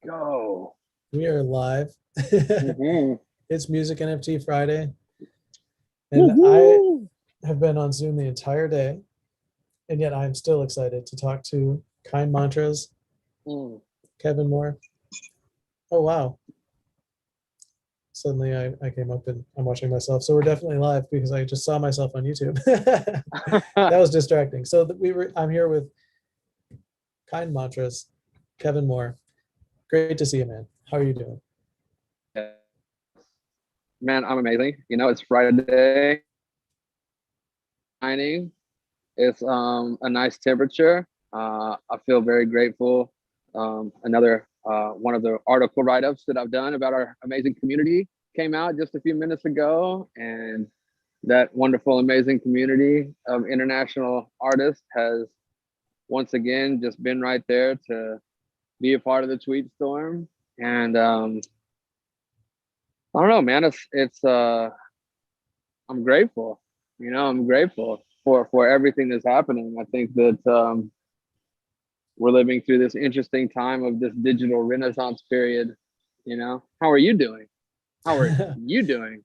go. We are live. Mm-hmm. It's Music NFT Friday, and I Woo-hoo. have been on Zoom the entire day, and yet I'm still excited to talk to Kind Mantras, Mm. Kevin Moore. Oh, wow. Suddenly I came up and I'm watching myself. So we're definitely live because I just saw myself on YouTube. That was distracting. So I'm here with Kind Mantras, Kevin Moore. Great to see you, man. How are you doing? Man, I'm amazing. It's Friday. Shining. It's a nice temperature. I feel very grateful. Another one of the article write-ups that I've done about our amazing community came out just a few minutes ago, and that wonderful, amazing community of international artists has once again just been right there to be a part of the tweet storm. And I don't know, man. It's I'm grateful. I'm grateful for everything that's happening. I think that we're living through this interesting time of this digital renaissance period. How are you doing? How are you doing?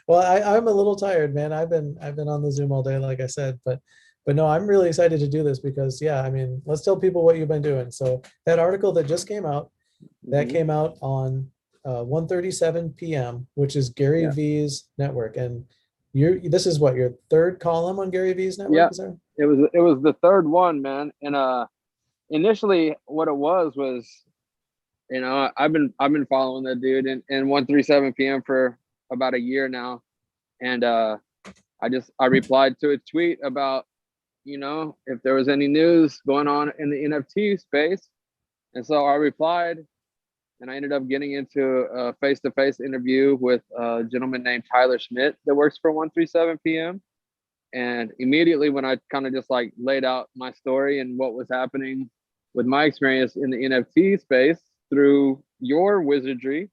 Well, I'm a little tired, man. I've been on the Zoom all day, like I said, but no, I'm really excited to do this because yeah, I mean, let's tell people what you've been doing. So that article that just came out, that Mhm. came out on 1:37 p.m., which is Gary Yeah, V's network, and this is what your third column on Gary V's yeah. network, is there? It was the third one, man. And initially, what it was, I've been following that dude in 1:37 p.m. for about a year now, and I replied to a tweet about if there was any news going on in the NFT space. And so I replied, and I ended up getting into a face-to-face interview with a gentleman named Tyler Schmidt that works for 1:37 p.m. And immediately when I kind of just like laid out my story and what was happening with my experience in the NFT space through your wizardry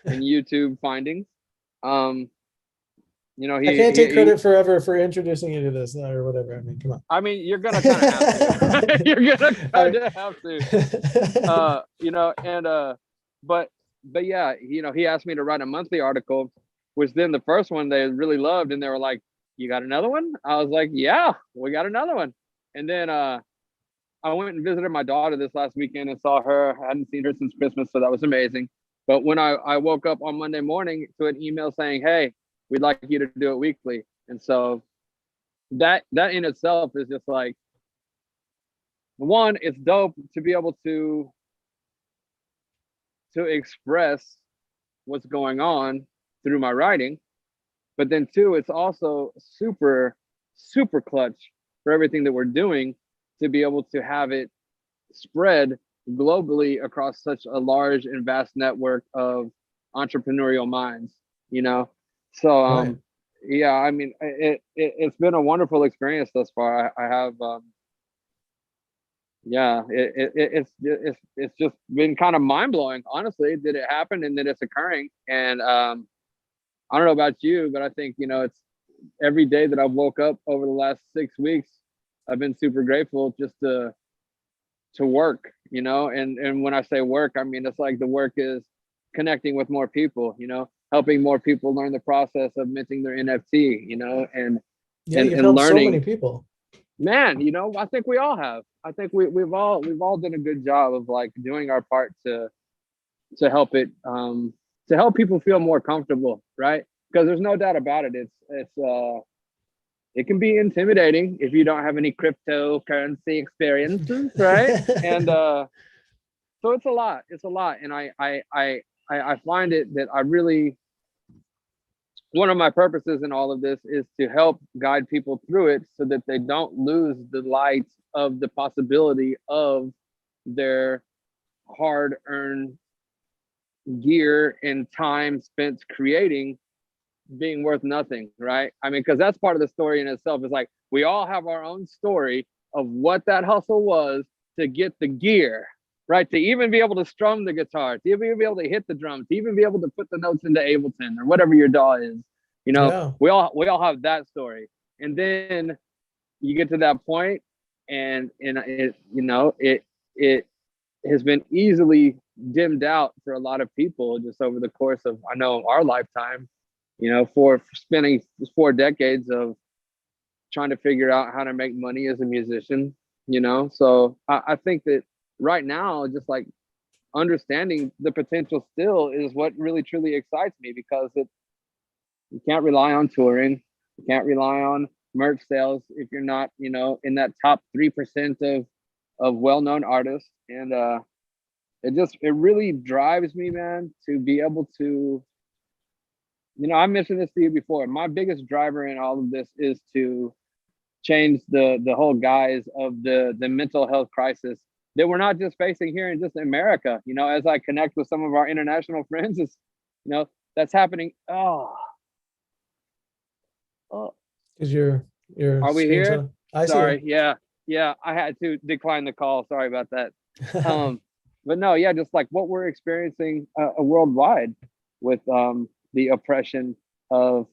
and YouTube findings, um, you know, I he, can't he, take he credit forever for introducing you to this or whatever. I mean, come on. I mean, you're gonna kind of have to. You're gonna All kind of have to. And but yeah, he asked me to write a monthly article, which then the first one they really loved, and they were like, "You got another one?" I was like, "Yeah, we got another one." And then I went and visited my daughter this last weekend and saw her. I hadn't seen her since Christmas, so that was amazing. But when I woke up on Monday morning to an email saying, "Hey, we'd like you to do it weekly," and so that in itself is just like, one, it's dope to be able to express what's going on through my writing, but then two, it's also super super clutch for everything that we're doing to be able to have it spread globally across such a large and vast network of entrepreneurial minds, you know so Right. yeah, I mean, it's been a wonderful experience thus far. I have yeah, it's just been kind of mind blowing, honestly, that it happened and that it's occurring. And I don't know about you, but I think it's every day that I've woke up over the last 6 weeks, I've been super grateful just to work, and when I say work, I mean it's like the work is connecting with more people, helping more people learn the process of minting their NFT, and Yeah, and you've and helped so many learning. people. Man, I think we all have. I think we've all done a good job of like doing our part to help it to help people feel more comfortable, right? Because there's no doubt about it. It can be intimidating if you don't have any cryptocurrency experiences, right? And so it's a lot. It's a lot, and I find it that I really, one of my purposes in all of this is to help guide people through it so that they don't lose the light of the possibility of their hard earned gear and time spent creating being worth nothing, right? I mean, because that's part of the story in itself. Is like we all have our own story of what that hustle was to get the gear, right? To even be able to strum the guitar, to even be able to hit the drums, to even be able to put the notes into Ableton or whatever your DAW is. Yeah. We all have that story, and then you get to that point, and it has been easily dimmed out for a lot of people just over the course of, I know, our lifetime, you know, for spending 4 decades of trying to figure out how to make money as a musician, you know. So I think that right now, just like understanding the potential still is what really truly excites me, because you can't rely on touring, you can't rely on merch sales if you're not, you know, in that top 3% of well-known artists. And it really drives me, man, to be able to, you know, I mentioned this to you before. My biggest driver in all of this is to change the whole guise of the mental health crisis that we're not just facing here in just America. You know, as I connect with some of our international friends, it's, you know, that's happening. Oh, Is your are we screen here? showing? I see Sorry. it. Yeah. I had to decline the call. Sorry about that. But no, yeah, just like what we're experiencing worldwide with the oppression of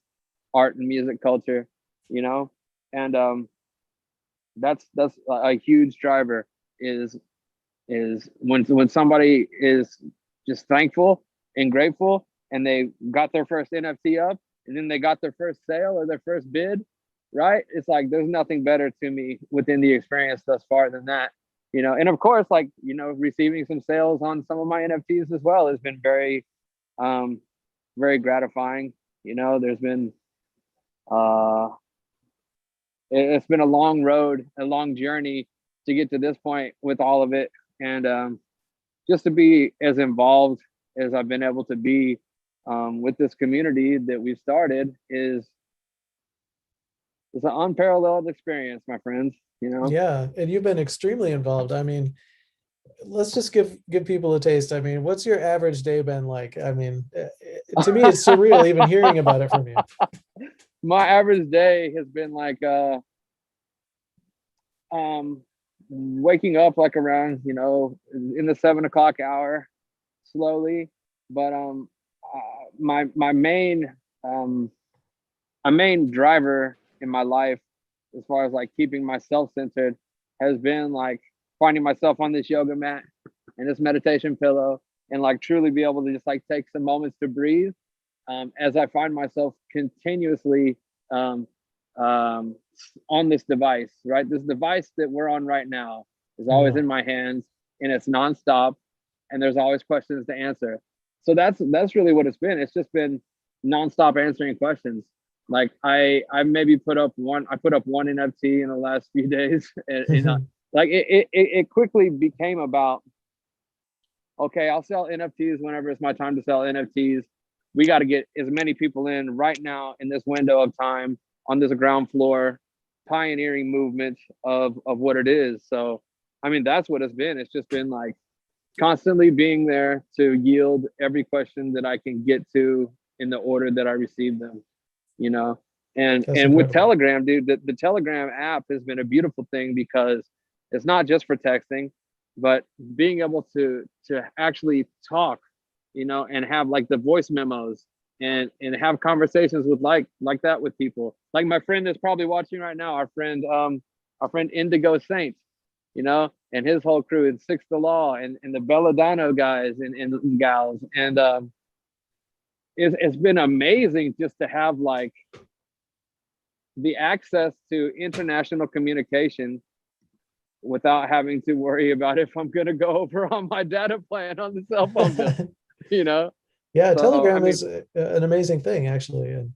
art and music culture, you know, and that's a huge driver. Is when somebody is just thankful and grateful, and they got their first NFT up, and then they got their first sale or their first bid, right? It's like there's nothing better to me within the experience thus far than that, you know. And of course, like, you know, receiving some sales on some of my NFTs as well has been um very gratifying. You know, there's been uh it's been a long road, a long journey to get to this point with all of it. And just to be as involved as I've been able to be with this community that we've started is an unparalleled experience, my friends. You know, Yeah, and you've been extremely involved. I mean, let's just give people a taste. I mean, what's your average day been like? I mean, to me, it's surreal even hearing about it from you. my average day has been like waking up like around, you know, in the 7 o'clock hour slowly. But my main my main driver in my life, as far as like keeping myself centered, has been like finding myself on this yoga mat and this meditation pillow, and like truly be able to just like take some moments to breathe, as I find myself continuously um, um, on this device. Right, this device that we're on right now is always Yeah. in my hands, and it's nonstop, and there's always questions to answer. So that's really what it's been. It's just been nonstop answering questions. Like I maybe put up one. I put up one NFT in the last few days, and like it quickly became about, okay, I'll sell NFTs whenever it's my time to sell NFTs. We got to get as many people in right now in this window of time on this ground floor pioneering movement of what it is. So, I mean, that's what it's been. It's just been like constantly being there to yield every question that I can get to in the order that I receive them, you know. That's And with incredible. Telegram, dude, the Telegram app has been a beautiful thing, because it's not just for texting, but being able to actually talk, you know, and have like the voice memos, and have conversations with like that with people. Like my friend that's probably watching right now, our friend Indigo Saint, you know, and his whole crew, and Six the Law, and the Belladano guys and gals. And it's been amazing just to have like the access to international communication without having to worry about if I'm going to go over on my data plan on the cell phone bill, you know? Yeah, So, I Telegram mean, is an amazing thing, actually. And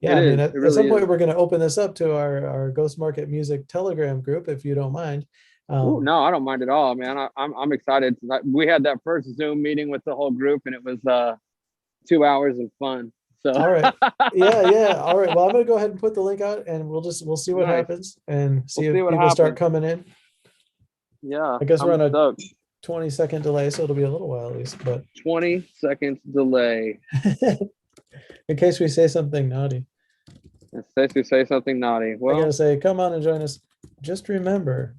yeah, it I mean, is, it at some really point, is. we're going to open this up to our Ghost Market Music Telegram group, if you don't mind. Ooh, no, I don't mind at all, man. I'm excited. Like, we had that first Zoom meeting with the whole group, and it was 2 hours of fun. So All right. Yeah, yeah. All right. Well, I'm going to go ahead and put the link out, and we'll see what nice. happens and We'll see see if what people start happens. coming in. Yeah, I guess we're I'm on a stoked. 20-second delay, so it'll be a little while at least, but 20 seconds delay. in case we say something naughty, It's safe to say something naughty. I gotta Well, say, come on and join us. Just remember,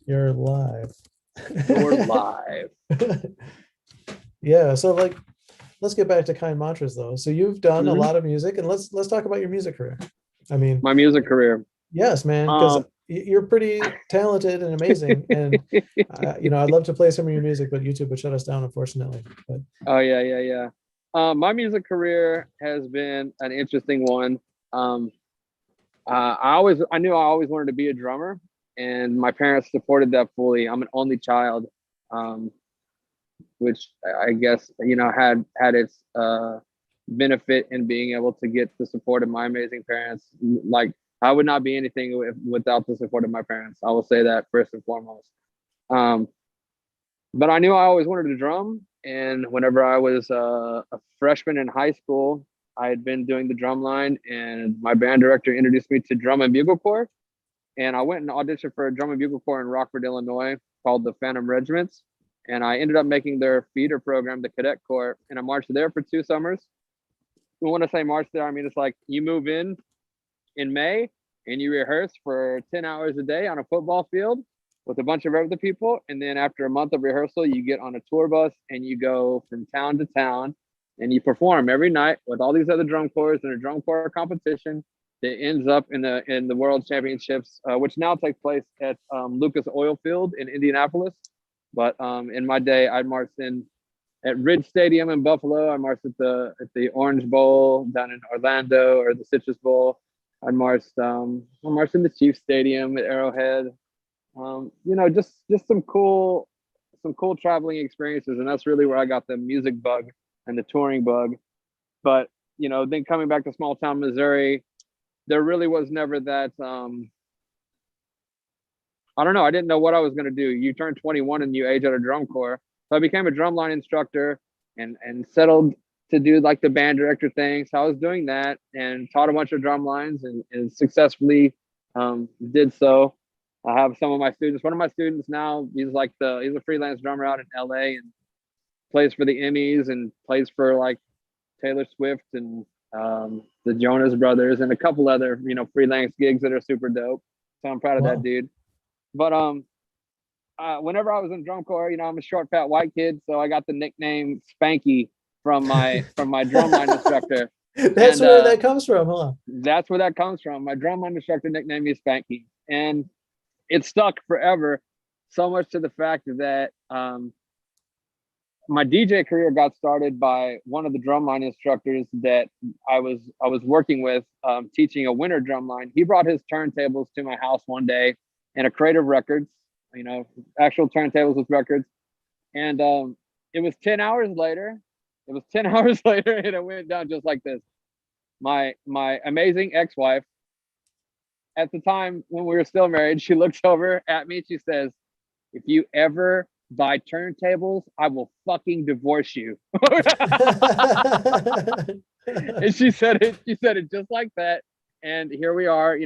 you're live. you're live. Yeah, so like, let's get back to Kind Mantras though. So you've done a Mhm. lot of music, and let's talk about your music career. I mean, My music career. yes, man, because Um, you're pretty talented and amazing. And I'd love to play some of your music, but YouTube would shut us down, unfortunately. But Oh yeah, yeah, yeah. My music career has been an interesting one. Um, I knew I always wanted to be a drummer, and my parents supported that fully. I'm an only child, um, which I guess had its benefit in being able to get the support of my amazing parents. Like I would not be anything without the support of my parents. I will say that first and foremost. Um, but I knew I always wanted to drum, and whenever I was a freshman in high school, I had been doing the drum line, and my band director introduced me to drum and bugle corps, and I went and auditioned for a drum and bugle corps in Rockford, Illinois, called the Phantom Regiments, and I ended up making their feeder program, the Cadet Corps, and I marched there for 2 summers. When I say march there, I mean it's like you move in May and you rehearse for 10 hours a day on a football field with a bunch of other people. And then after a month of rehearsal, you get on a tour bus and you go from town to town and you perform every night with all these other drum corps in a drum corps competition that ends up in the World Championships, which now takes place at Lucas Oil Field in Indianapolis. But in my day, I marched in at Ridge Stadium in Buffalo. I marched at the Orange Bowl down in Orlando, or the Citrus Bowl. I marched in the Chiefs Stadium at Arrowhead. Just some cool traveling experiences, and that's really where I got the music bug and the touring bug. But then coming back to small town Missouri, there really was never that. I don't know. I didn't know what I was going to do. You turn 21 and you age out of drum corps. So I became a drumline instructor and settled to do like the band director thing. So I was doing that and taught a bunch of drum lines and successfully did so. I have some of my students. One of my students now, he's a freelance drummer out in LA and plays for the Emmys and plays for like Taylor Swift and the Jonas Brothers and a couple other freelance gigs that are super dope. So I'm proud of that dude. But whenever I was in drum corps, I'm a short, fat white kid, so I got the nickname Spanky from my drumline instructor. That's where that comes from, huh? That's where that comes from. My drumline instructor nicknamed me Spanky, and it stuck forever. So much to the fact that my DJ career got started by one of the drumline instructors that I was working with, teaching a winter drumline. He brought his turntables to my house one day and a crate of records, actual turntables with records. And it was 10 hours later. It was 10 hours later, and it went down just like this. My amazing ex-wife, at the time when we were still married, she looks over at me. She says, "If you ever buy turntables, I will fucking divorce you." And she said it just like that. And here we are,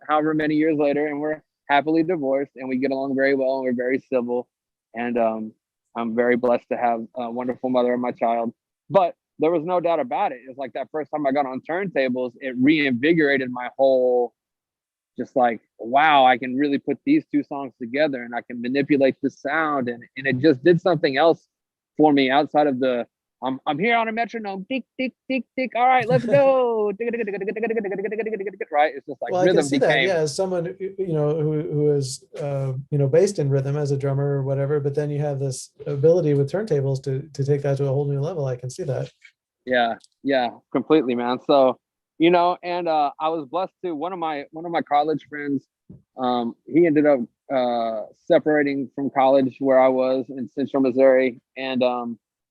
however many years later, and we're happily divorced and we get along very well and we're very civil. And I'm very blessed to have a wonderful mother of my child. But there was no doubt about it. It's like that first time I got on turntables, it reinvigorated my whole, just like, wow, I can really put these two songs together and I can manipulate the sound. And it just did something else for me outside of the, I'm here on a metronome, tick, tick, tick, tick. All right, let's go. Right? It's just like, well, rhythm I can see became, that. Yeah, as someone who is based in rhythm as a drummer or whatever, but then you have this ability with turntables to take that to a whole new level. I can see that. Yeah, completely, man. So, and I was blessed too. One of my college friends, he ended up separating from college where I was in Central Missouri, and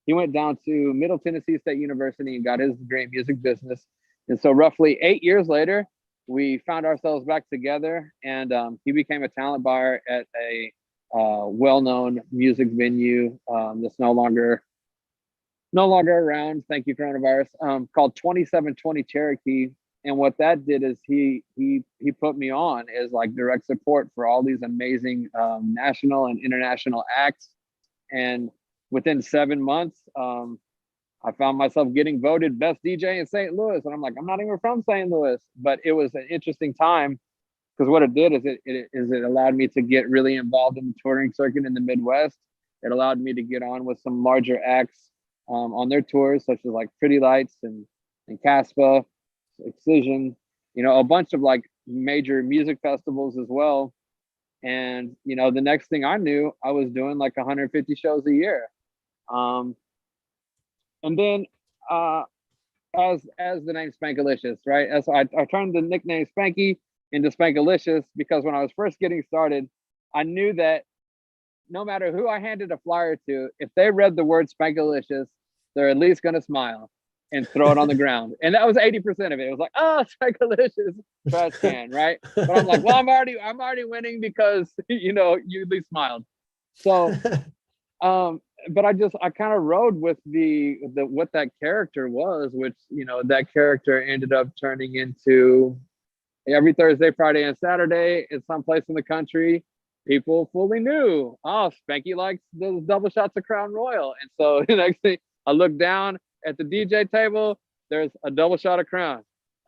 he went down to Middle Tennessee State University and got his degree in music business. And so roughly 8 years later, we found ourselves back together, and he became a talent buyer at a well-known music venue that's no longer around. Thank you, coronavirus. Called 2720 Cherokee. And what that did is he put me on as like direct support for all these amazing national and international acts. And within 7 months, I found myself getting voted best DJ in St. Louis. And I'm like, I'm not even from St. Louis, but it was an interesting time because what it did is it allowed me to get really involved in the touring circuit in the Midwest. It allowed me to get on with some larger acts on their tours, such as like Pretty Lights and Caspa, Excision, a bunch of like major music festivals as well. And you know, the next thing I knew, I was doing like 150 shows a year. Um, and then as the name Spankalicious, right? As I turned the nickname Spanky into Spankalicious because when I was first getting started, I knew that no matter who I handed a flyer to, if they read the word Spankalicious, they're at least gonna smile and throw it on the ground. And that was 80% of it. It was like, oh, Spankalicious trash can, right? But I'm like, well, I'm already winning because you know, you at least smiled. So but I kind of rode with the what that character was, which, you know, that character ended up turning into every Thursday, Friday, and Saturday in some place in the country. People fully knew, oh, Spanky likes those double shots of Crown Royal. And so the next thing I look down at the DJ table, there's a double shot of Crown.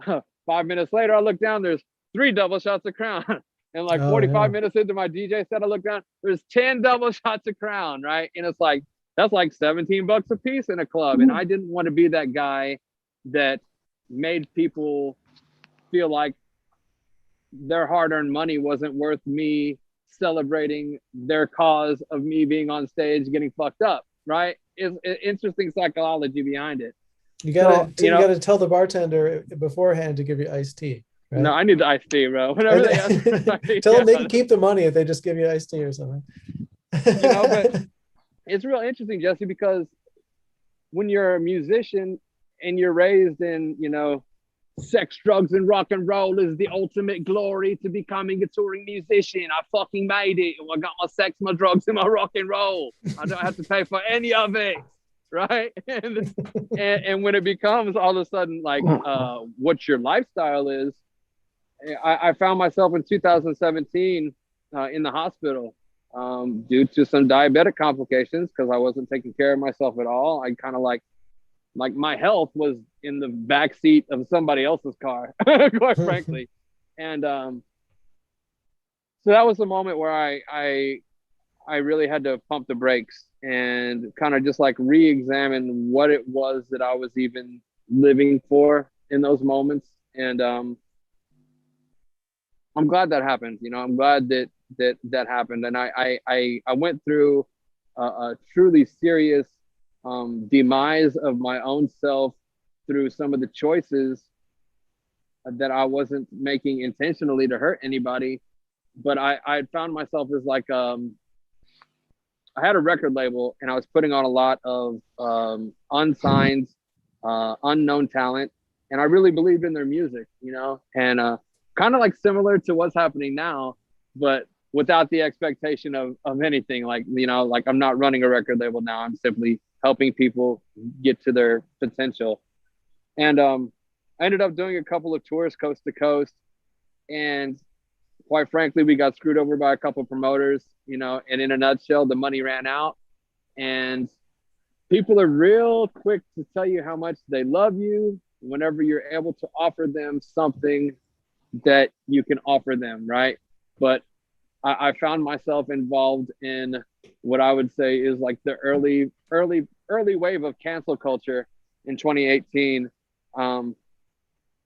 5 minutes later, I look down, there's 3 double shots of Crown. And like 45 minutes into my DJ set, I look down, there's 10 double shots of Crown, right? And it's like, that's like $17 a piece in a club. And I didn't want to be that guy that made people feel like their hard-earned money wasn't worth me celebrating their cause of me being on stage getting fucked up, right? It's interesting psychology behind it. You gotta tell the bartender beforehand to give you iced tea. Right? No, I need the iced tea, bro. Whenever they ask for tell them they can keep the money if they just give you iced tea or something. You know, but it's real interesting, Jesse, because when you're a musician and you're raised in, you know, sex, drugs, and rock and roll is the ultimate glory to becoming a touring musician. I fucking made it. I got my sex, my drugs, and my rock and roll. I don't have to pay for any of it, right? And when it becomes all of a sudden like what your lifestyle is, I found myself in 2017 in the hospital due to some diabetic complications because I wasn't taking care of myself at all. I kind of like my health was in the back seat of somebody else's car, quite frankly. And so that was the moment where I really had to pump the brakes and kind of just like re-examine what it was that I was even living for in those moments. And I'm glad that happened. You know, I'm glad that happened. And I went through a truly serious demise of my own self through some of the choices that I wasn't making intentionally to hurt anybody. But I found myself as like, I had a record label and I was putting on a lot of unsigned, unknown talent. And I really believed in their music, you know, and kind of like similar to what's happening now, but without the expectation of anything. Like, you know, like I'm not running a record label now. I'm simply helping people get to their potential. And I ended up doing a couple of tours coast to coast. And quite frankly, we got screwed over by a couple of promoters, you know, and in a nutshell, the money ran out. And people are real quick to tell you how much they love you whenever you're able to offer them something that you can offer them, right? But I found myself involved in what I would say is like the early wave of cancel culture in 2018,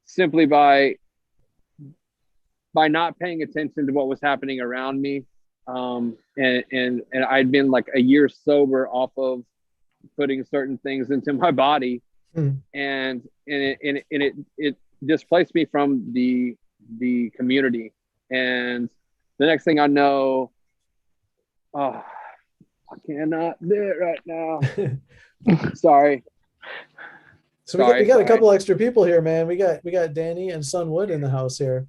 simply by not paying attention to what was happening around me. And I'd been like a year sober off of putting certain things into my body. And it displaced me from the community. And the next thing I know, I cannot do it right now. Sorry. So we got a couple extra people here, man. We got Danny and Son Wood in the house here.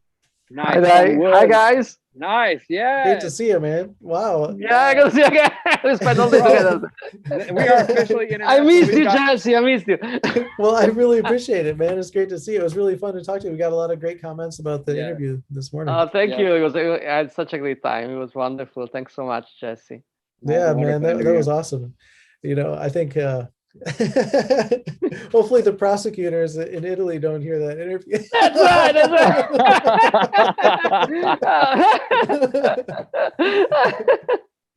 Nice. Hi guys. Nice. Yeah. Great to see you, man. Wow. Yeah, good to see you again. We spent all day together. We are officially I international. missed you, Jesse. I missed you. Well, I really appreciate it, man. It's great to see you. It was really fun to talk to you. We got a lot of great comments about the interview this morning. Thank you. I had such a great time. It was wonderful. Thanks so much, Jesse. Yeah, man, that was awesome. You know, I think hopefully the prosecutors in Italy don't hear that interview. That's right.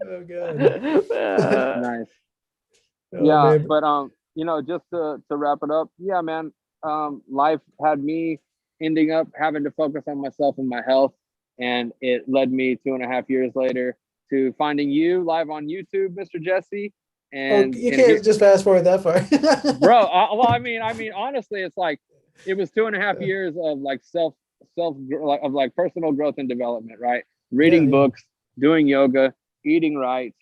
Oh god. Nice. Oh, Yeah, man. but you know, just to wrap it up, yeah, man, life had me ending up having to focus on myself and my health. And it led me 2.5 years later to finding you live on YouTube, Mr. Jesse. And, you can't just fast forward that far. bro, well, I mean, honestly, it's like, it was 2.5 years of like like personal growth and development, right? Reading books, doing yoga, eating right,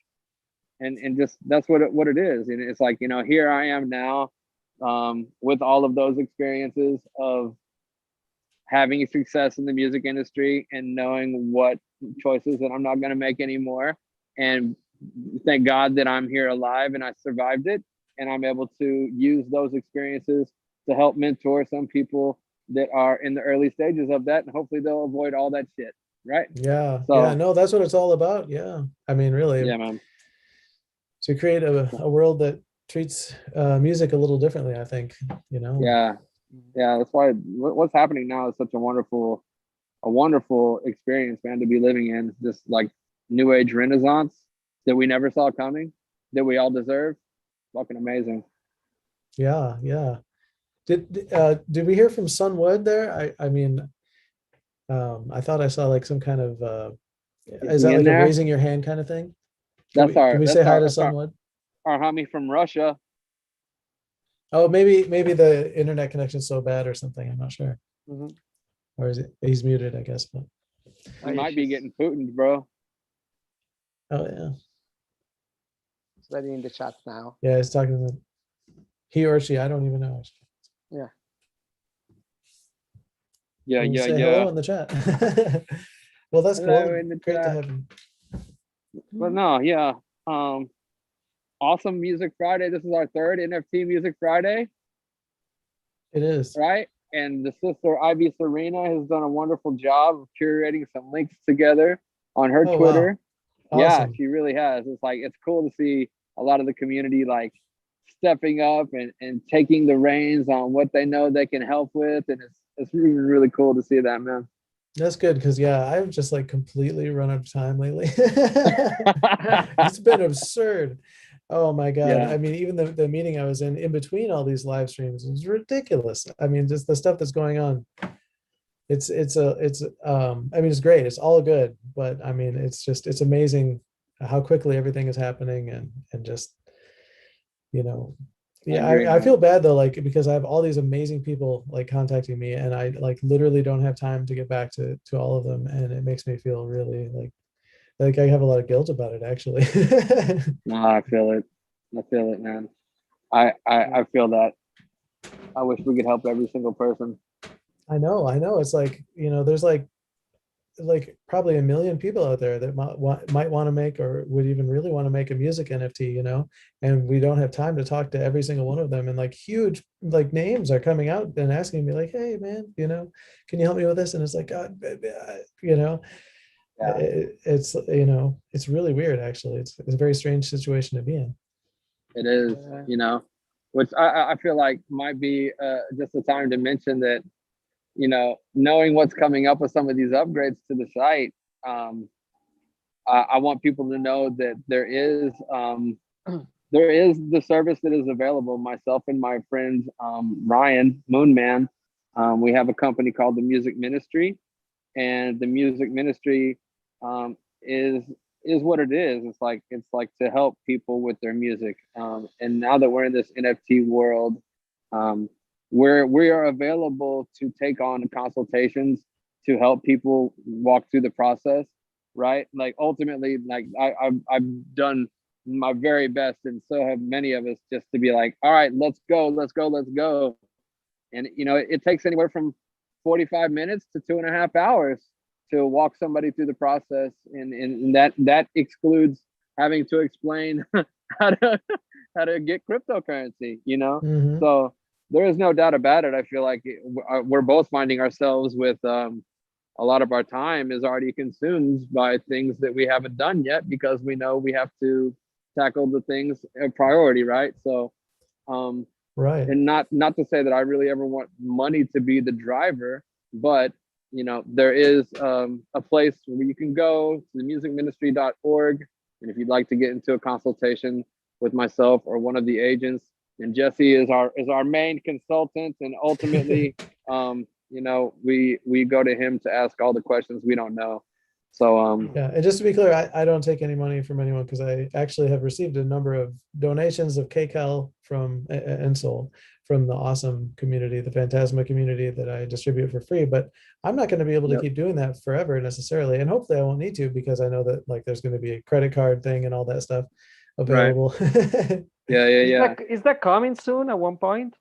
and just that's what it is. And it's like, here I am now, with all of those experiences of having success in the music industry and knowing what choices that I'm not going to make anymore. And thank God that I'm here alive and I survived it. And I'm able to use those experiences to help mentor some people that are in the early stages of that. And hopefully they'll avoid all that shit. Right. Yeah. No, that's what it's all about. Yeah. I mean, really. Yeah, man. To create a world that treats music a little differently, I think, Yeah. That's why what's happening now is such a wonderful experience, man, to be living in. This like new age renaissance that we never saw coming, that we all deserve. Fucking amazing. Yeah. Did we hear from Sunwood there? I mean, I thought I saw like some kind of is that like a raising your hand kind of thing? Can we say hi to Sunwood? Our homie from Russia. Oh, maybe the internet connection's so bad or something. I'm not sure. Mhm. Or is it? He's muted, I guess. But he might be getting Putin, bro. Oh yeah. It's ready in the chat now. Yeah, he's talking to he or she. I don't even know. Yeah. Yeah. Hello in the chat. Well, that's hello cool. In the Great chat. to have him. But no, yeah. Awesome Music Friday. This is our third NFT Music Friday. It is. Right? And the sister Ivy Serena has done a wonderful job of curating some links together on her Twitter. Wow. Yeah, Awesome. she really has. It's like, it's cool to see a lot of the community like stepping up and taking the reins on what they know they can help with. And it's really, really cool to see that, man. That's good because I've just like completely run out of time lately. It's been absurd. Oh my God. Yeah. I mean, even the meeting I was in between all these live streams is ridiculous. I mean, just the stuff that's going on. I mean, it's great. It's all good, but I mean, it's amazing how quickly everything is happening and just, I feel bad though, like, because I have all these amazing people like contacting me and I like literally don't have time to get back to all of them. And it makes me feel really like I have a lot of guilt about it actually. No, I feel it, man. I feel that. I wish we could help every single person. I know. It's like, there's like probably 1 million people out there that might want to make or would even really want to make a music NFT, and we don't have time to talk to every single one of them. And like huge like names are coming out and asking me like, hey man, can you help me with this? And it's like, God, Yeah. It's it's really weird actually. It's a very strange situation to be in. It is, which I feel like might be just a time to mention that, knowing what's coming up with some of these upgrades to the site, I want people to know that there is the service that is available. Myself and my friend Ryan Moonman, we have a company called the Music Ministry, and the Music Ministry is what it is. It's like to help people with their music. And now that we're in this NFT world, we are available to take on consultations to help people walk through the process, right? Like ultimately, like I've done my very best, and so have many of us, just to be like, all right, let's go. And it takes anywhere from 45 minutes to 2.5 hours to walk somebody through the process, and that excludes having to explain how to get cryptocurrency, Mhm. So there is no doubt about it. I feel like we're both finding ourselves with a lot of our time is already consumed by things that we haven't done yet, because we know we have to tackle the things a priority, right? So Right. and not to say that I really ever want money to be the driver, but there is a place where you can go to the musicministry.org, and if you'd like to get into a consultation with myself or one of the agents, and Jesse is our main consultant, and ultimately we go to him to ask all the questions we don't know. So Yeah, and just to be clear, I don't take any money from anyone because I actually have received a number of donations of KCAL from Ensol, from the awesome community, the Phantasma community that I distribute for free. But I'm not going to be able to Yep. keep doing that forever necessarily, and hopefully I won't need to because I know that like there's going to be a credit card thing and all that stuff available. yeah, Is that coming soon at one point?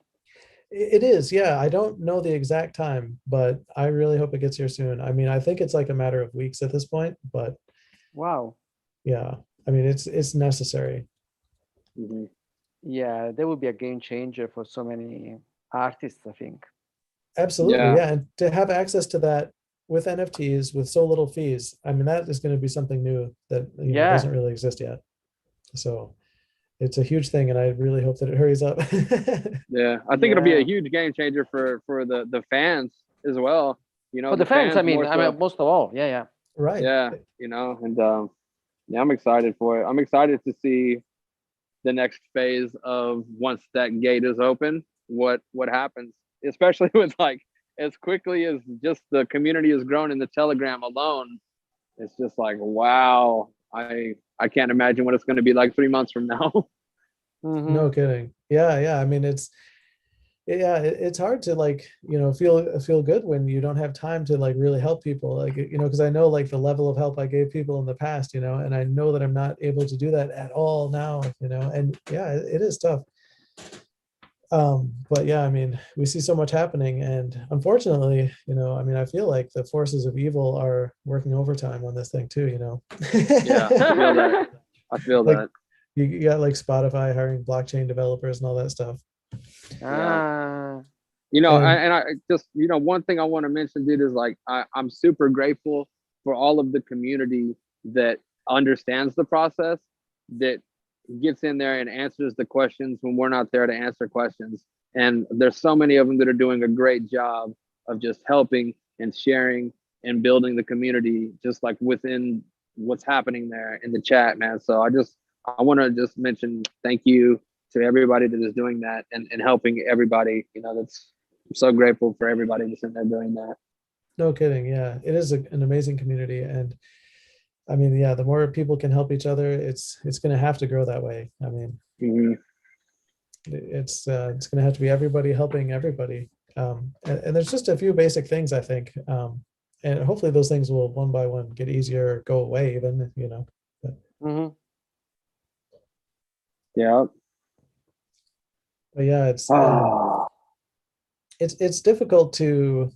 It is, yeah. I don't know the exact time, but I really hope it gets here soon. I mean, I think it's like a matter of weeks at this point, but Wow. yeah, I mean, it's necessary. Mhm. Yeah, that would be a game changer for so many artists, I think. Absolutely, Yeah. yeah. And to have access to that with NFTs with so little fees, I mean, that is going to be something new that Yeah. doesn't really exist yet. So it's a huge thing, and I really hope that it hurries up. Yeah, I think it'll be a Yeah. huge game changer for the fans as well. For the fans, I mean, more so. most of all, yeah. Right. Yeah, and yeah, I'm excited for it. I'm excited to see the next phase of once that gate is open, what happens, especially with like as quickly as just the community has grown in the Telegram alone. It's just like, wow, I can't imagine what it's going to be like 3 months from now. Mhm. No kidding. Yeah. I mean, it's hard to like feel good when you don't have time to like really help people, like because I know like the level of help I gave people in the past, and I know that I'm not able to do that at all now, and yeah, it is tough. But yeah, I mean, we see so much happening, and unfortunately, I mean, I feel like the forces of evil are working overtime on this thing too. Yeah, I feel that. I feel Like, that. you got like Spotify hiring blockchain developers and all that stuff. Ah, And I just, one thing I want to mention, dude, is like I'm super grateful for all of the community that understands the process, that gets in there and answers the questions when we're not there to answer questions. And there's so many of them that are doing a great job of just helping and sharing and building the community, just like within what's happening there in the chat, man. So I want to just mention thank you to everybody that is doing that and helping everybody. That's I'm so grateful for everybody that's in there doing that. No kidding. Yeah, it is an amazing community, and I mean, yeah, the more people can help each other, it's going to have to grow that way. I mean, Mhm. it's going to have to be everybody helping everybody, and there's just a few basic things I think, and hopefully those things will one by one get easier, go away, even. But, mhm. Yeah. but yeah, it's Ah. it's difficult to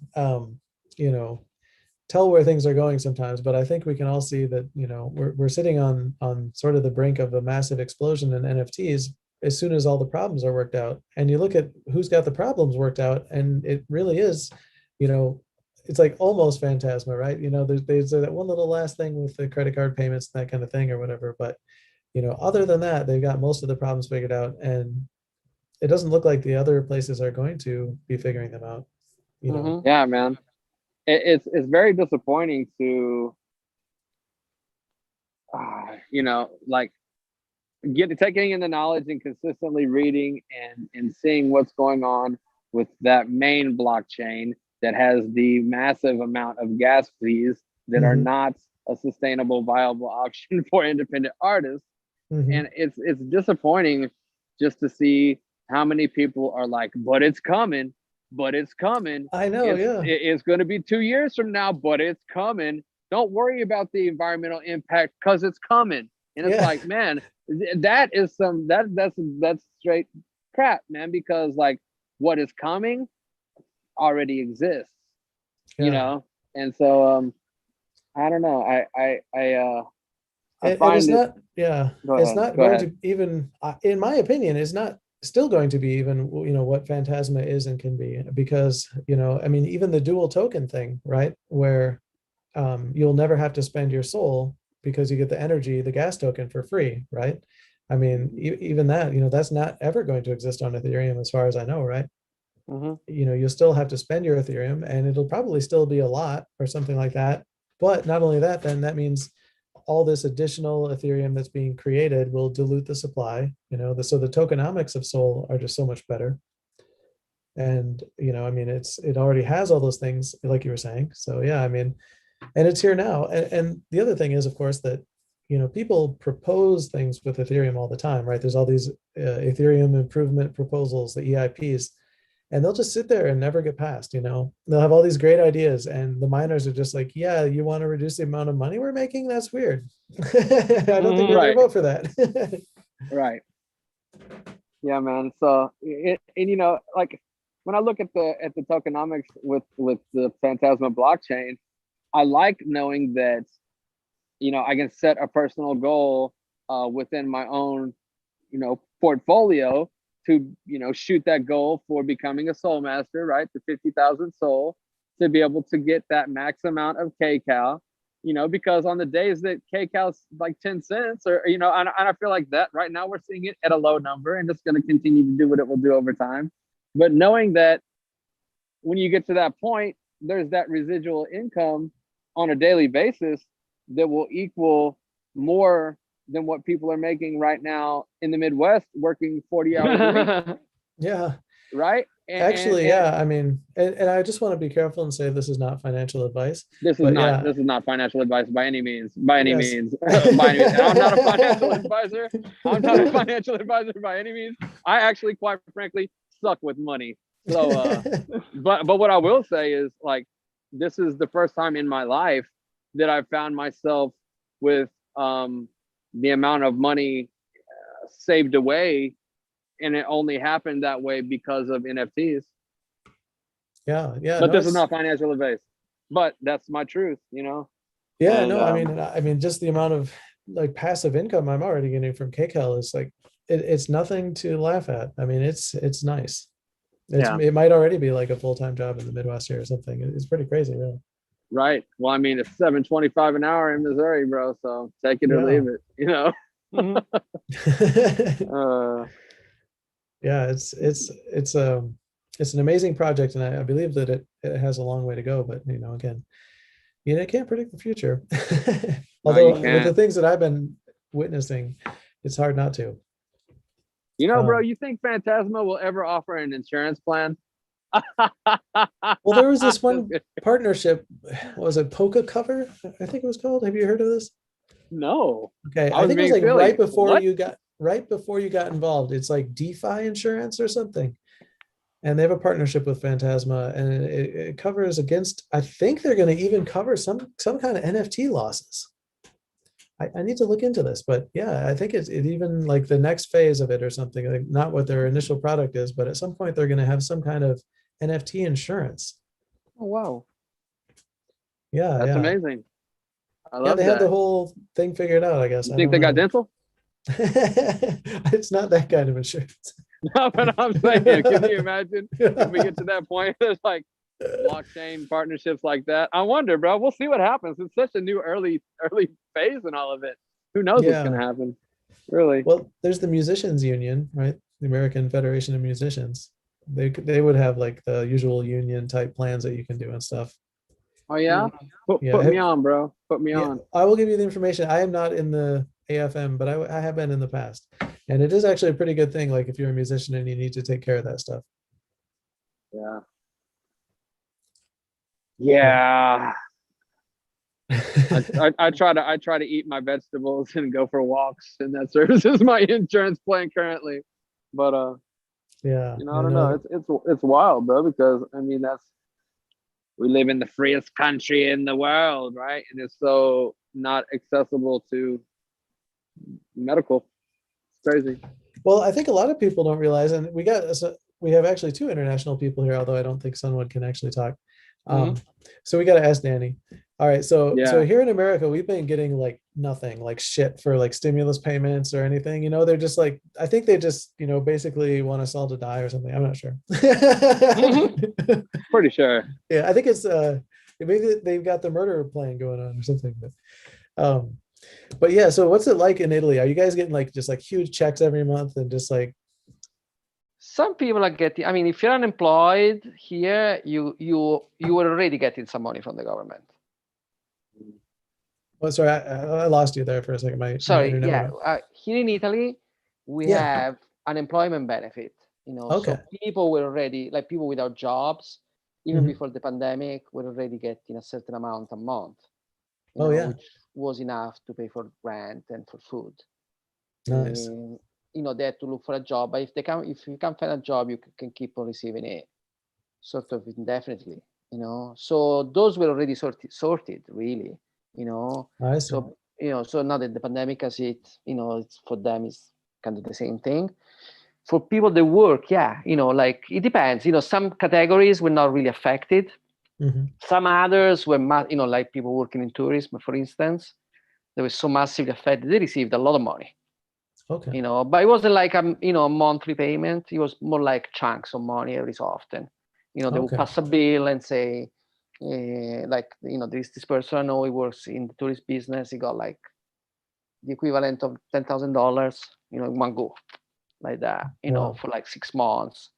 you know tell where things are going sometimes, but I think we can all see that we're sitting on sort of the brink of a massive explosion in NFTs as soon as all the problems are worked out. And you look at who's got the problems worked out, and it really is, it's like almost Phantasma, right? There's that one little last thing with the credit card payments and that kind of thing or whatever. But other than that, they've got most of the problems figured out, and it doesn't look like the other places are going to be figuring them out. Mhm. Yeah, man. It's very disappointing to like taking in the knowledge and consistently reading and seeing what's going on with that main blockchain that has the massive amount of gas fees that are Mhm. not a sustainable viable option for independent artists. Mhm. And it's disappointing just to see how many people are like, but it's coming, but it's coming. I know, yeah. It's going to be 2 years from now, but it's coming. Don't worry about the environmental impact because it's coming. And it's Yeah. like, man, that is that's straight crap, man, because like what is coming already exists, Yeah. And so I don't know. I And it's find it. not, yeah, Go it's ahead. not Go going ahead. to even, in my opinion, it's not still going to be even, what Phantasma is and can be, because, I mean, even the dual token thing, right? Where you'll never have to spend your soul because you get the energy, the gas token for free, right? I mean, even that, that's not ever going to exist on Ethereum as far as I know, right? Mhm. You'll still have to spend your Ethereum, and it'll probably still be a lot or something like that. But not only that, then that means all this additional Ethereum that's being created will dilute the supply. So the tokenomics of Sol are just so much better. And I mean, it already has all those things like you were saying. So yeah, I mean, and it's here now. And the other thing is, of course, that people propose things with Ethereum all the time, right? There's all these Ethereum improvement proposals, the EIPs, and they'll just sit there and never get passed. They'll have all these great ideas, and the miners are just like, yeah, you want to reduce the amount of money we're making? That's weird. I don't think we're Right. gonna vote for that. Right. Yeah, man. So, and like when I look at the tokenomics with the Phantasma blockchain, I like knowing that I can set a personal goal within my own portfolio to shoot that goal for becoming a soul master, right? The 50,000 soul, to be able to get that max amount of kcal, because on the days that kcal's like 10 cents, or and I feel like that right now we're seeing it at a low number, and it's going to continue to do what it will do over time. But knowing that when you get to that point, there's that residual income on a daily basis that will equal more than what people are making right now in the Midwest working 40 hours a week. Yeah. Right? Actually, yeah. I mean, and I just want to be careful and say this is not financial advice. This is not financial advice by any means. By any Yes. means. By any means. And I'm not a financial advisor. I'm not a financial advisor by any means. I actually, quite frankly, suck with money. So, but what I will say is, like, this is the first time in my life that I've found myself with the amount of money saved away, and it only happened that way because of NFTs. Yeah. But this is not financial advice. But that's my truth, Yeah, and, no, I mean, just the amount of like passive income I'm already getting from KCAL is like it's nothing to laugh at. I mean, it's nice. It might already be like a full-time job in the Midwest here or something. It's pretty crazy, really. Right. Well, I mean, it's $7.25 an hour in Missouri, bro. So take it or leave it. Yeah, it's an amazing project, and I believe that it has a long way to go. But again, you can't predict the future. Although with the things that I've been witnessing, it's hard not to. Bro, you think Phantasma will ever offer an insurance plan? Well, there was this one partnership. Was it Polka Cover? I think it was called. Have you heard of this? No. Okay, I think it was like right before you got involved. It's like DeFi insurance or something, and they have a partnership with Phantasma, and it covers against. I think they're going to even cover some kind of NFT losses. I need to look into this, but yeah, I think it even like the next phase of it or something, like not what their initial product is, but at some point they're going to have some kind of NFT insurance. Oh, wow. Yeah. That's amazing. I love that. They had the whole thing figured out, I guess. You think they got dental? It's not that kind of insurance. No, but I'm saying, can you imagine if we get to that point? There's like blockchain partnerships like that. I wonder, bro. We'll see what happens. It's such a new early phase in all of it. Who knows what's going to happen? Really? Well, there's the Musicians Union, right? The American Federation of Musicians. They would have like the usual union type plans that you can do and stuff. Oh yeah? Put me on, bro. Put me on. I will give you the information. I am not in the AFM, but I have been in the past. And it is actually a pretty good thing, like if you're a musician and you need to take care of that stuff. Yeah. Yeah. I try to eat my vegetables and go for walks, and that serves as my insurance plan currently. But yeah, I don't know. It's wild, bro, because I mean we live in the freest country in the world, right? And it's so not accessible to medical. It's crazy. Well, I think a lot of people don't realize, and we have actually two international people here, although I don't think someone can actually talk. So we got to ask Danny. All right, so here in America, we've been getting like nothing, like shit for like stimulus payments or anything. They're just like, I think they just basically want us all to die or something. I'm not sure. Pretty sure. Yeah, I think it's maybe they've got the murder plan going on or something. But yeah, so what's it like in Italy? Are you guys getting like just like huge checks every month and just like? Some people are getting. I mean, if you're unemployed here, you are already getting some money from the government. Oh, sorry, I lost you there for a second. Here in Italy, we have unemployment benefit. Okay. So people were already, like people without jobs, even Mhm. before the pandemic, were already getting a certain amount a month, Oh, yeah. which was enough to pay for rent and for food. Nice. They had to look for a job, but if you can't find a job, you can keep on receiving it sort of indefinitely. So those were already sorted really. I see. So so now that the pandemic has hit, it's for them is kind of the same thing. For people that work, yeah, like it depends. Some categories were not really affected. Mhm. Some others were, like people working in tourism, for instance, they were so massively affected. They received a lot of money, Okay. but it wasn't like a monthly payment. It was more like chunks of money every so often. They would Okay. pass a bill and say, like, there's this person I know, he works in the tourist business. He got like the equivalent of $10,000, in one go, like that, Wow. for like 6 months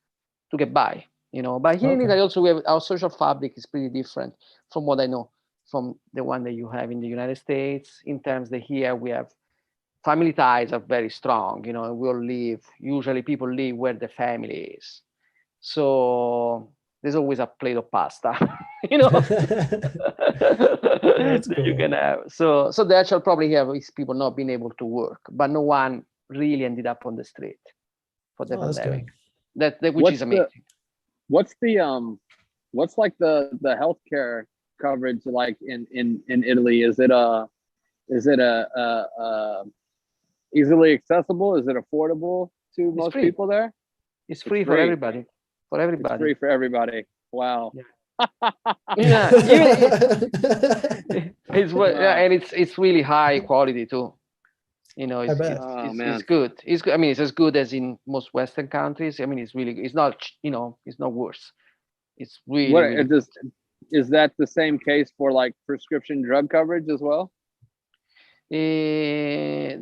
to get by. But here in Okay. Italy also we have our social fabric is pretty different from what I know from the one that you have in the United States, in terms that here we have family ties are very strong, and we all live, usually people live where the family is. So there's always a plate of pasta, That's that you cool. can have. So the actual problem here is people not being able to work, but no one really ended up on the street for the Oh, that's pandemic. good. Which is What's the amazing. what's the what's like the healthcare coverage like in Italy? Is it easily accessible? Is it affordable to It's most free. people there? It's It's free for free. everybody. For It's everybody. free for everybody. Wow. Yeah. Yeah. Wow. And it's really high quality too. I bet. Oh It's man. good. It's good. I mean, it's as good as in most Western countries. I mean, it's not, it's not worse. It's really, What really it good. just is that the same case for like prescription drug coverage as well? Eh,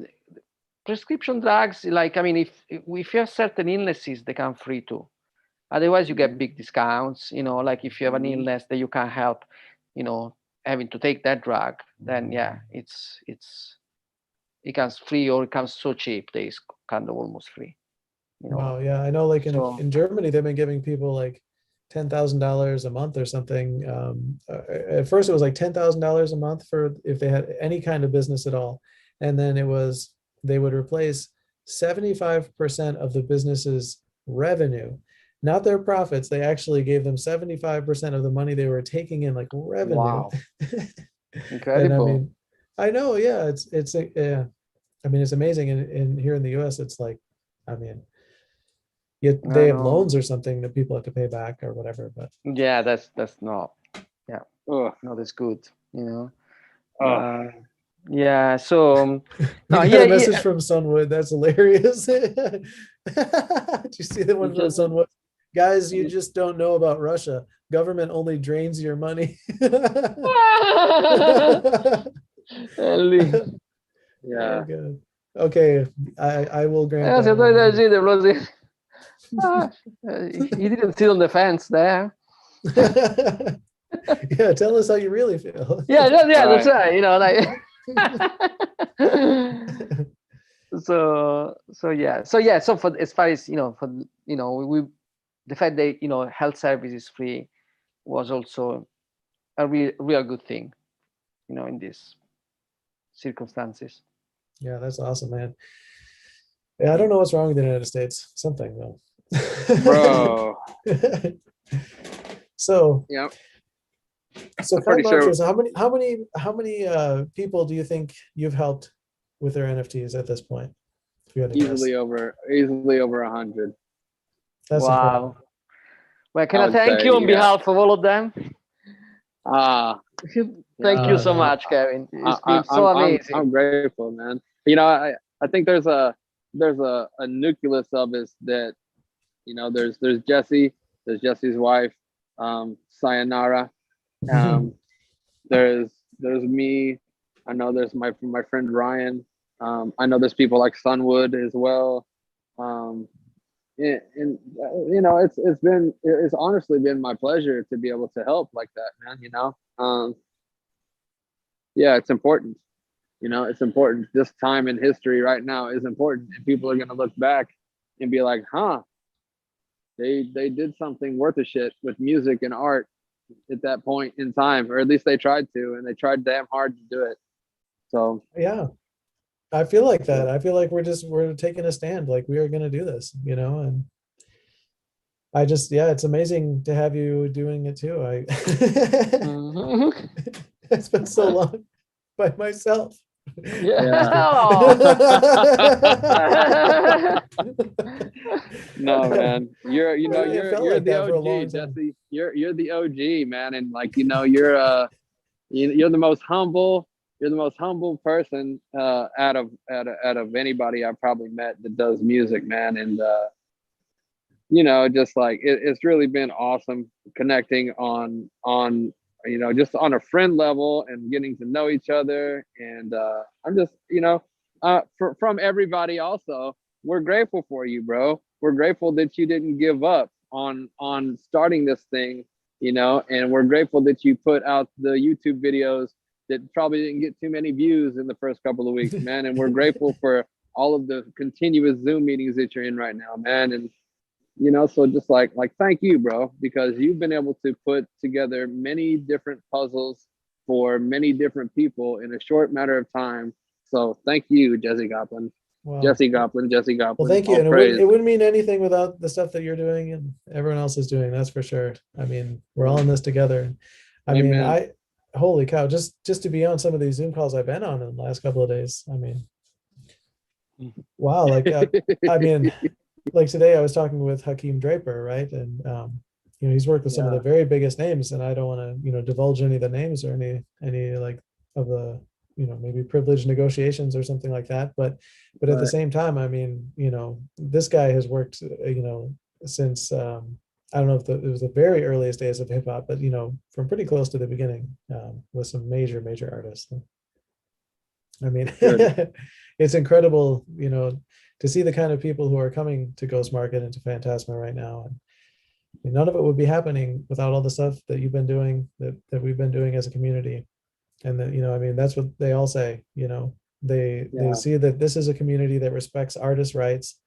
Prescription drugs, like, I mean, if you have certain illnesses, they come free too. Otherwise, you get Mhm. big discounts. Like if you have an Mhm. illness that you can't help, having to take that drug, then yeah, it comes free, or it comes so cheap that it's kind of almost free. Wow. Yeah. I know, like So in Germany, they've been giving people like $10,000 a month or something. At first, it was like $10,000 a month for if they had any kind of business at all, and then it was they would replace 75% of the business's revenue, not their profits. They actually gave them 75% of the money they were taking in, like revenue. wow, And I incredible. mean, I know, yeah, yeah. I mean, it's amazing. And here in the U.S., it's like, I mean, yet I they have know. loans or something that people have to pay back or whatever. But Yeah, that's not. Yeah, Ugh. not as good. Oh. Uh, yeah. So we no, got yeah, a message yeah. from Sunwood. That's hilarious. Did you see the You one from just Sunwood? Guys, you just don't know about Russia. Government only drains your money. Ellie. Oh, Yeah. God. Okay, I will grant Se that tu hai one. deciso, ah, he didn't sit on the fence there. Yeah, tell us how you really feel. Yeah, that's Right. right. So for as far as we the fact that health service is free was also a real good thing, in these circumstances. Yeah, that's awesome, man. Yeah, I don't know what's wrong with the United States. Something though. Bro. So, Yeah. so I'm Kind pretty sure Mantras, how many people do you think you've helped with their NFTs at this point? If you had to guess, easily over 100. that's incredible. Wow. Well, can I I would thank say, you on yeah. behalf of all of them? Ah, Thank you Oh, so man. much, Kevin. It's I, been so amazing. I'm grateful, man. I think there's a nucleus of us that there's Jesse, there's Jesse's wife, Sayonara. Um, there's me. I know there's my friend Ryan. I know there's people like Sunwood as well. Um, and it's honestly been my pleasure to be able to help like that, man. Yeah, it's important. It's important. This time in history right now is important, and people are gonna look back and be like, "Huh, they did something worth a shit with music and art at that point in time, or at least they tried to, and they tried damn hard to do it. So Yeah, I feel like that. I feel like we're taking a stand, like we are going to do this, you know, and I just, yeah, it's amazing to have you doing it too. Mhm. I spent so long by myself. Yeah. no, man, Really, it felt you're like the that for a long OG, time. Jesse. You're the OG, man, and like you're the most humble. You're the most humble person out of anybody I've probably met that does music, man. And just like it's really been awesome connecting on just on a friend level and getting to know each other. And I'm just from everybody also, we're grateful for you, bro. We're grateful that you didn't give up on starting this thing, and we're grateful that you put out the YouTube videos that probably didn't get too many views in the first couple of weeks, man. And we're grateful for all of the continuous Zoom meetings that you're in right now, man. And so just like thank you, bro, because you've been able to put together many different puzzles for many different people in a short matter of time. So thank you, Jesse Goplin. Wow. Jesse Goplin, Jesse Well, Goplin. thank you. All And praise. it wouldn't mean anything without the stuff that you're doing and everyone else is doing. That's for sure. I mean, we're all in this together. I mean, Amen. holy cow, just to be on some of these Zoom calls I've been on in the last couple of days. I mean, wow. Like, I mean, like today I was talking with Hakeem Draper, right? And, he's worked with some of the Yeah, very biggest names, and I don't want to, divulge any of the names or any like of the, maybe privileged negotiations or something like that. But at the right. same time, I mean, this guy has worked, since, I don't know if it was the very earliest days of hip hop, but from pretty close to the beginning, with some major artists. I mean, Good. it's incredible, to see the kind of people who are coming to Ghost Market and to Phantasma right now. And none of it would be happening without all the stuff that you've been doing, that we've been doing as a community. And that, I mean, that's what they all say, they Yeah, see that this is a community that respects artists' rights,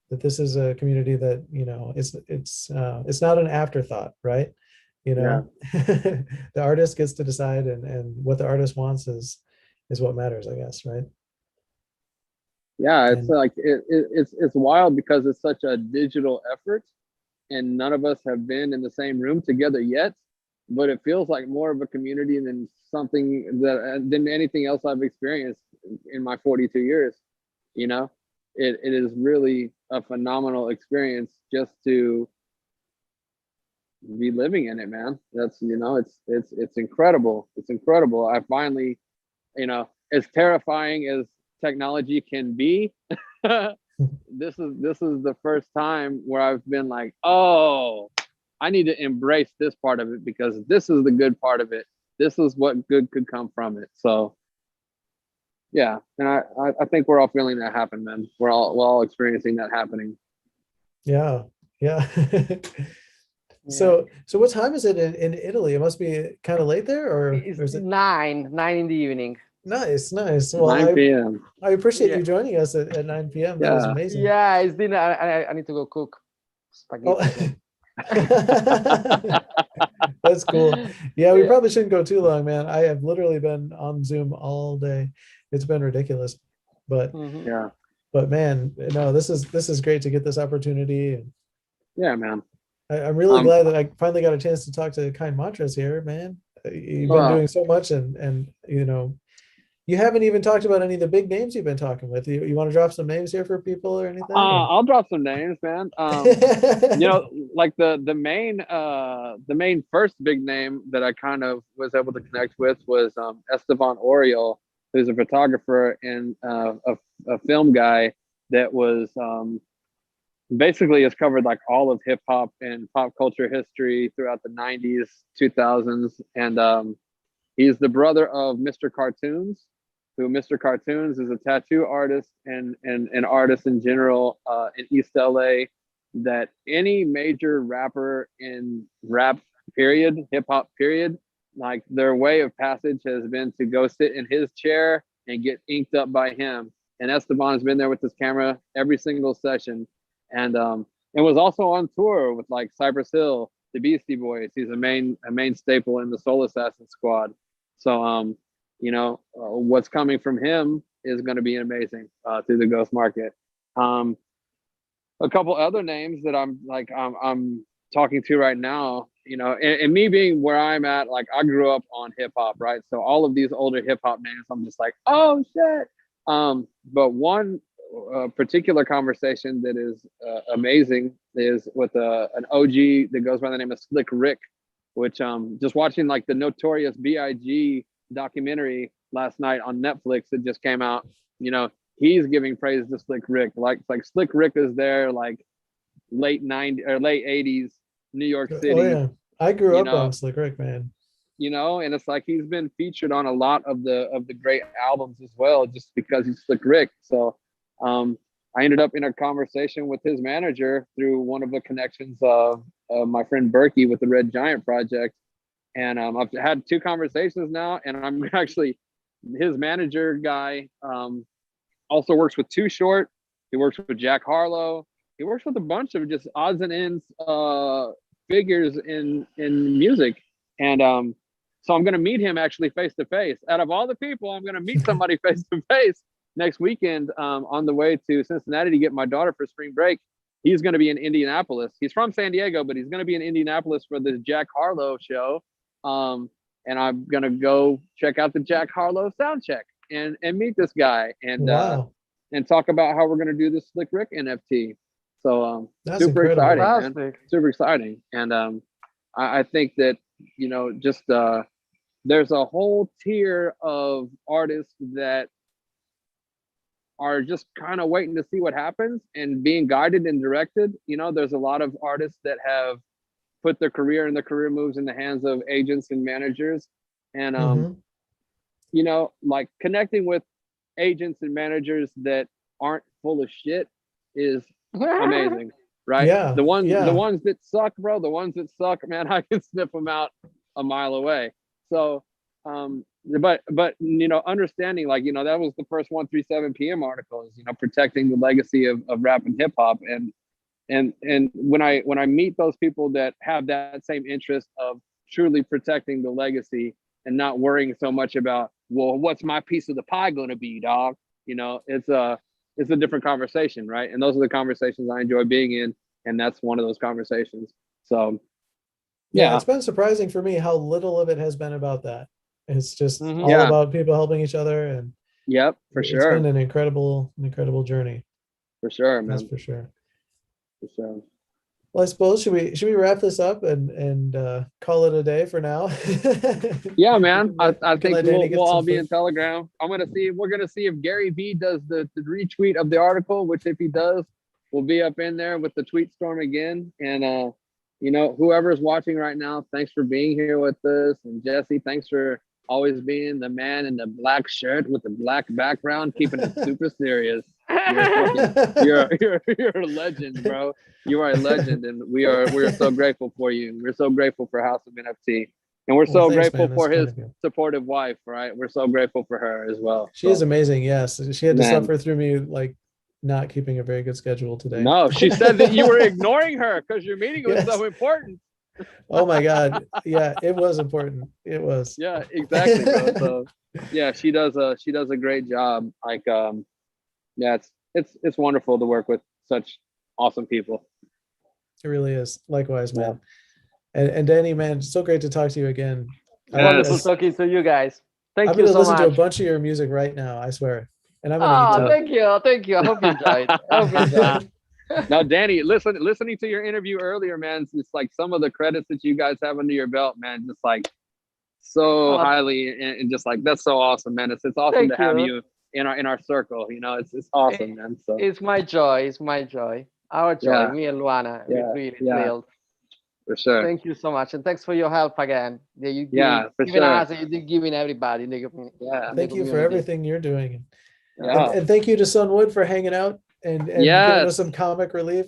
that this is a community that, it's not an afterthought, right? yeah, The artist gets to decide, and what the artist wants is what matters, I guess, right? yeah. It's And like it's wild because it's such a digital effort, and none of us have been in the same room together yet. But it feels like more of a community than than anything else I've experienced in my 42 years. You know, it is really a phenomenal experience just to be living in it, man. That's it's incredible. It's incredible. I finally, as terrifying as technology can be, this is the first time where I've been like, oh, I need to embrace this part of it because this is the good part of it. This is what good could come from it. So yeah, and I think we're all feeling that happen, man. We're all experiencing that happening. yeah, yeah. Yeah. So what time is it in Italy? It must be kind of late there, or It's is it? 9 in the evening. Nice. Well, 9 p.m. I appreciate Yeah. you joining us at 9 p.m. That was Yeah. amazing. Yeah, it's dinner. I need to go cook Oh, spaghetti. that's cool. Yeah, we Yeah. probably shouldn't go too long, man. I have literally been on Zoom all day. It's been ridiculous. But Mhm. Yeah. but man, no, this is great to get this opportunity. And Yeah, man. I'm really Um, glad that I finally got a chance to talk to Kind Mantras here, man. You've been well, doing so much, and you haven't even talked about any of the big names you've been talking with. You want to drop some names here for people or anything? Or? I'll drop some names, man. Like the main first big name that I kind of was able to connect with was Esteban Oriol, who's a photographer and a film guy that was basically has covered like all of hip hop and pop culture history throughout the 90s, 2000s, and he's the brother of Mr. Cartoons, who Mr. Cartoons is a tattoo artist and an artist in general in East LA. That any major rapper in rap period, hip hop period, like their way of passage has been to go sit in his chair and get inked up by him. And Esteban has been there with his camera every single session. And and was also on tour with like Cypress Hill, the Beastie Boys. He's a main staple in the Soul Assassin squad. So what's coming from him is going to be amazing through the Ghost Market. A couple other names that I'm talking to right now, and me being where I'm at, like I grew up on hip hop, right? So all of these older hip hop names, I'm just like, oh shit. But one particular conversation that is amazing is with an OG that goes by the name of Slick Rick, which just watching like the Notorious B.I.G. documentary last night on Netflix that just came out, he's giving praise to Slick Rick. Like Slick Rick is there like late 90s or late 80s New York City. Oh yeah, I grew up on Slick Rick, man. And it's like he's been featured on a lot of the great albums as well, just because he's Slick Rick. So I ended up in a conversation with his manager through one of the connections of my friend Berkey with the Red Giant Project. And I've had 2 conversations now, and I'm actually his manager guy. Also works with Too Short. He works with Jack Harlow. He works with a bunch of just odds and ends figures in music. And so I'm going to meet him actually face to face. Out of all the people, I'm going to meet somebody face to face next weekend on the way to Cincinnati to get my daughter for spring break. He's going to be in Indianapolis. He's from San Diego, but he's going to be in Indianapolis for the Jack Harlow show. And I'm going to go check out the Jack Harlow sound check and meet this guy and Wow. And talk about how we're going to do this Slick Rick NFT. So That's super incredible. exciting, man. Super exciting. And I think that, just there's a whole tier of artists that are just kind of waiting to see what happens and being guided and directed. There's a lot of artists that have put their career and their career moves in the hands of agents and managers. And, like connecting with agents and managers that aren't full of shit is amazing, right? Yeah. The ones that suck, bro, the ones that suck, man, I can sniff them out a mile away. So, but understanding like, that was the first 137 PM article is, protecting the legacy of rap and hip hop. And when I meet those people that have that same interest of truly protecting the legacy and not worrying so much about, well, what's my piece of the pie going to be, dog? It's a different conversation, right? And those are the conversations I enjoy being in, and that's one of those conversations. So, yeah, it's been surprising for me how little of it has been about that. It's just all about people helping each other, and for sure, it's been an incredible journey. For sure, man. That's for sure. For sure. Well, I suppose should we wrap this up and call it a day for now? Yeah, man. I think we'll all be food. in Telegram. We're gonna see if Gary Vee does the retweet of the article, which if he does, we'll be up in there with the tweet storm again. And whoever's watching right now, thanks for being here with us. And Jesse, thanks for always being the man in the black shirt with the black background, keeping it super serious. You're a legend, bro. You are a legend, and we're so grateful for you. We're so grateful for House of NFT, and we're so grateful for his supportive wife, right? We're so grateful for her as well. She is amazing. Yes, she had to suffer through me like not keeping a very good schedule today. No, she said that you were ignoring her because your meeting was so important. Oh my God. Yeah, it was important. It was. Yeah, exactly, bro. So yeah, she does a great job. Like it's wonderful to work with such awesome people. It really is. Likewise, man. And Danny, man, so great to talk to you again. Wonderful talking to you guys. Thank you so much. I'm gonna listen to a bunch of your music right now, I swear. And I'm gonna thank you. I hope you enjoyed. Now, Danny, listening to your interview earlier, man, it's like some of the credits that you guys have under your belt, man, just like so highly, and just like that's so awesome, man. It's awesome to have you in our circle. It's awesome, man. So it's my joy. It's my joy. Our joy. Me and Luana. Yeah. We really thrilled. For sure. Thank you so much, and thanks for your help again. You're giving us, you're giving everybody. Thank you for everything you're doing. And thank you to Sunwood for hanging out and giving us some comic relief.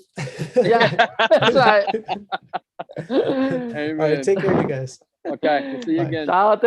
Yeah, that's right. Amen. All right, take care, you guys. Okay, we'll see you again. Ciao.